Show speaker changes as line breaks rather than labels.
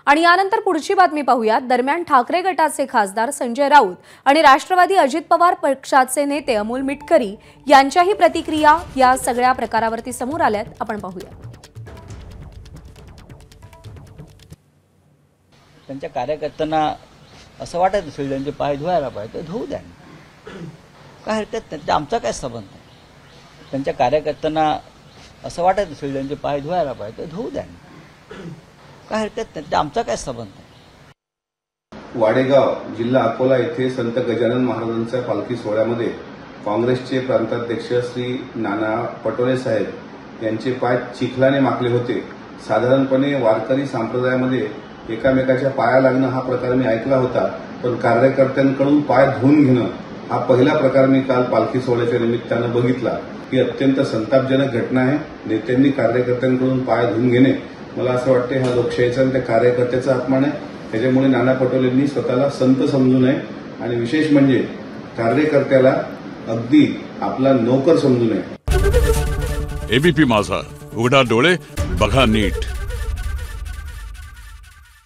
आणि यानंतर पुढची बातमी पाहूयात। दरम्यान ठाकरे गटाचे खासदार संजय राऊत आणि राष्ट्रवादी अजित पवार पक्षाचे नेते अमोल मिटकरी यांच्याही प्रतिक्रिया या सगळ्या प्रकारावरती समोर आल्यात। आपण पाहूया।
त्यांच्या कार्यकर्त्यांना असं वाटत असेल त्यांचे पाय धुवायला पाहिजे तर धुवू द्या, काय हरकत नाही, आमचा काय संबंध आहे। त्यांच्या कार्यकर्त्यांना असं वाटत असेल त्यांचे पाय धुवायला पाहिजे तर धुवू द्या, काय हरकत नाही, आमचा काय संबंध आहे।
वाडेगाव जिल्हा अकोला येथे संत गजानन महाराजांच्या पालखी सोहळ्यामध्ये काँग्रेसचे प्रांताध्यक्ष श्री नाना पटोले साहेब यांचे पाय चिखलाने माखले होते। साधारणपणे वारकरी संप्रदायामध्ये एकामेकाच्या पाया लागणं हा प्रकार मी ऐकला होता, पण कार्यकर्त्यांकडून पाय धुवून घेणं हा पहिला प्रकार मी काल पालखी सोहळ्याच्या निमित्तानं बघितला। ही अत्यंत संतापजनक घटना आहे। नेत्यांनी कार्यकर्त्यांकडून पाय धुवून घेणे, मला असं वाटते हा लोकशाहीचा आणि त्या कार्यकर्त्याचा अपमान आहे। त्याच्यामुळे नाना पटोलेंनी स्वतःला संत समजू नये आणि विशेष म्हणजे कार्यकर्त्याला अगदी आपला नोकर समजू नये।
एबीपी माझा, उघडा डोळे बघा नीट।